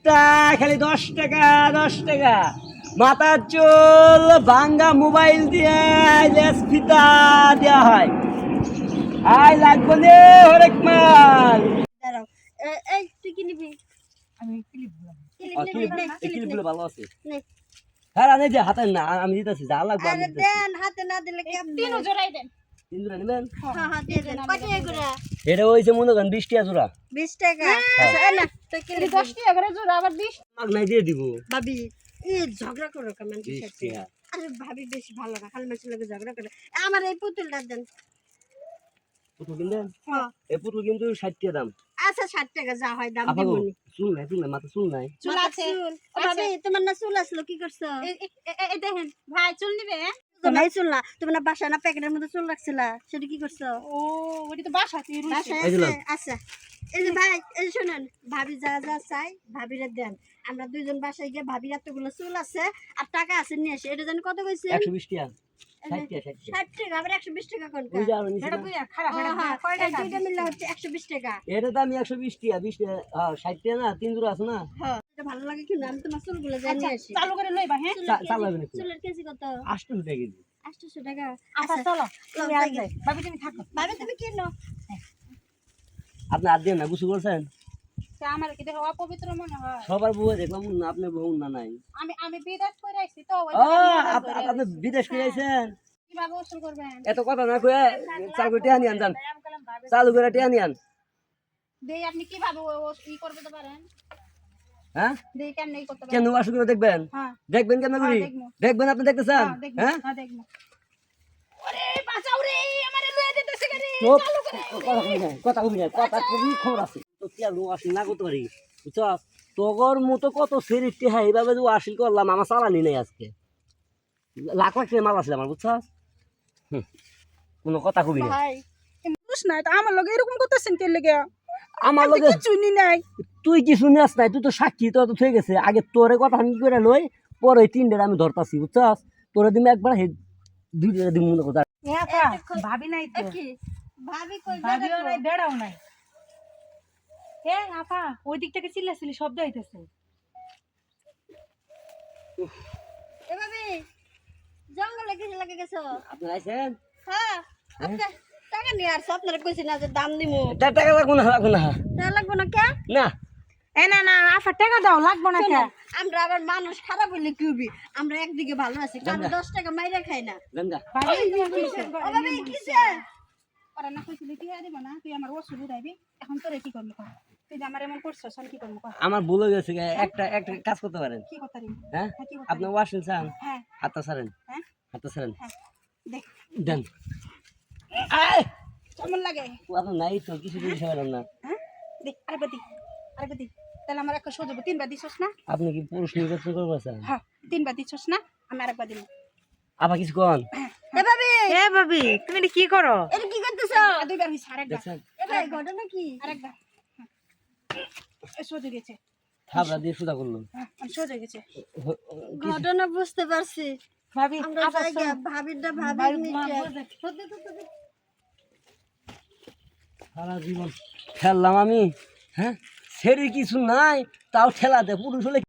ফিতা খালি 10 টাকা 10 টাকা। মাথার চুল ভাঙ্গা মোবাইল দিয়ে লেস ফিতা দেওয়া হয়। আই লাগবো নে হরেক মাল। দাঁড়াও এই তুই কি নিবি? আমি ক্লিপ দিলাম। ক্লিপগুলো ভালো আছে। নে। হ্যাঁ আনে যে হাতে না আমি দিতেছি যা লাগবে আমি আরে দিতেছি। দেন হাতে না দিলে কেমন? তিনও জোড়াই দেন। 3 জোড়া নেবেন? হ্যাঁ হ্যাঁ দিয়ে দেন। কত এগুলা? এটা হইছে মনে করেন 20 টাকা জোড়া। 20 টাকা। আচ্ছা এই না তুই কি এটা নিবি? 10 টাকা করে জোড়া আবার 20। মাগ নাই দিয়ে দিব। ভাবি এই ঝগড়া করো কেমন 20 সাথে? টাকা। আরে ভাবি বেশি ভালো না খালি মানুষের লগে ঝগড়া করে। আমার এই পুতুলটা দেন। পুতুল কিনবেন? হ্যাঁ এই পুতুল কিন্তু 60 টাকা দাম। আচ্ছা 60 টাকা যা হয় দাম আপাগো দিবনি। চুল নাই মাথা চুল নাই। চুল আছে। ও ভাবি তোমার না চুল আসলো কি করছো? এই দেখেন ভাই চুল নিবে? তো নাই চুল না তোমার না বাসা না প্যাকেটের মধ্যে চুল রাখছিলা সেটা কি করছো? ও ওটি তো বাসাতেই রইছে। বাসায় এই দিলাম। আছে? আচ্ছা এই যে ভাই এই যে শুনেন ভাবি যা যা চাই ভাবিরে দেন। আমরা দুইজন বাসায় গিয়ে ভাবির এতগুলো চুল আছে আর টাকা আছে নিয়ে আসি। এটা জানি কত কইছে? 120 টাকা 60 টাকা 60 টাকা। 60 টাকা আবার 120 টাকা কোন ওই যে আর নিচে এটা না। বুইয়া খারাপ ও এটা হ্যাঁ কয় এই টাকা? দুইটা মিলে হচ্ছে 120 টাকা। এটা দাম 120 টাকা 20 টাকা। হ্যাঁ 60 টাকা না 3 জোড়া আছে না। হ্যাঁ এটা ভালো লাগে কি না আমি তোমার চুলগুলো যাই আচ্ছা নিয়ে আসি। চালু করে লইবা হ্যাঁ? চালাবেন একটু। চুলের কেজি কত? 800 টাকা কেজি। 800 টাকা। আচ্ছা চলো তুমি যাই আর গে। যাই ভাবি তুমি থাকো। ভাবি তুমি কিনো? আপনি আর দেন না বুঝতে বলছেন? তা আমার কি দেখো অপবিত্র মনে হয়? সবার বউ দেখলাম না আপনার বউ না নাই। আমি বিদেশ করে আইছি তো ওই ও আপনি বিদেশ করে আইছেন? কিভাবে ওসুল করবেন? এত কথা না কয়ে চালু করে টিয়া নিয়ে যান। চালু করে টিয়া নিয়ে আন। দেই আপনি কিভাবে ই করতে তো পারেন? হ্যাঁ দেই কেমনে ই করতে পারেন? কেন ওয়াশ করে দেখবেন? হ্যাঁ দেখবেন কেন করি? দেখবো। দেখবেন আপনি দেখতে চান? হ্যাঁ দেখবো হ্যাঁ হ্যাঁ দেখবো। ওরে বাঁচাও রে আমারে লয়ে দিতেছে গাড়ি চুপ। চালু করে। কথা কবি না কথা খুবই খবর আছে তো কি আর ওয়াশ না করতে পারি বুঝছ তোগর মতো কত সেরিটি হ্যাঁ এইভাবে যে ওয়াশিল করলাম আমার চালানি নেই আজকে লাখ লাখ টাকা মাল আছে আমার বুঝছ কোনো কথা কবি না ভাই বুঝ না এটা আমার লগে এরকম করতেছেন কে লাগা? আমার লগে চুনি নাই। তুই কি শুনিস নাই তুই তো সাক্ষী তো তো হয়ে গেছে আগে তোরে কথা আমি কি করে লই পরে ওই 3 আমি ধরতাছি বুঝছস তোরে দিমে একবার হে 2 দিম মনে কথা ভাবি নাই তো। কি ভাবি কই ভাবিও যাবে নাই বেড়াও নাই। হে আপা ওই দিক থেকে চিল্লাচিল্লি শব্দ হইতেছে। এ ভাবি জঙ্গলে কিছু লাগে গেছো? আপনি আইছেন হ্যাঁ আচ্ছা টাকা নিয়ে আসছো আপনারা কইছি না যে দাম দিমু টাকা লাগবো না টাকা লাগবো না কে? না এ না না আপা টাকা দাও লাগবো না কে? শোনো, আমরা আবার মানুষ খারাপ হইলে কি হবি আমরা একদিকে ভালো আছি কারণ 10 টাকা মাইরা খাই না। গঙ্গা ভাবি ও ভাবি কিসে? ওরা না কইছিলি তুই দিব না তুই আমার ওষুধ উঠাইবি এখন তোরে কি করবো কর? তুই যে আমার এমন করছস আমি কি করবো কর? আমার ভুল হয়ে গেছে একটা একটা কাজ করতে পারেন কি কথা রে? হ্যাঁ হ্যাঁ, কি কথা আপনি রে? ওয়াশিং চান হ্যাঁ হাতটা ছাড়েন হ্যাঁ হাতটা ছাড়েন হ্যাঁ দেখ দেন আয় কেমন লাগে? আপনার নাই তো কিছু জিনিস পারেন না হ্যাঁ দেখ আরেকবার দি তাহলে আমার একটা সোজা 3বার দিছস না? আপনি কি পুরুষ নির্বাচন করবো চান হ্যাঁ 3বার দিছস না আমি আরেকবার দিলাম। আবার কিছু কন এ ভাবি এ ভাবি তুমি এটা কি করো? এটা কি করতেছো? আর 2বার হইছে আরেকবার দেখছেন এ ভাই ঘটনা কি? আরেকবার সোজা গেছে থাবড়া দিয়ে সুদা করলো হ্যাঁ সোজা গেছে। ঘটনা বুঝতে পারছি ভাবি আমরা জায়গা ভাবিটা ভাবি নিচে সারা জীবন খেললাম আমি হ্যাঁ সেরি কিছু নাই তাও ঠেলা দে পুরুষ হলে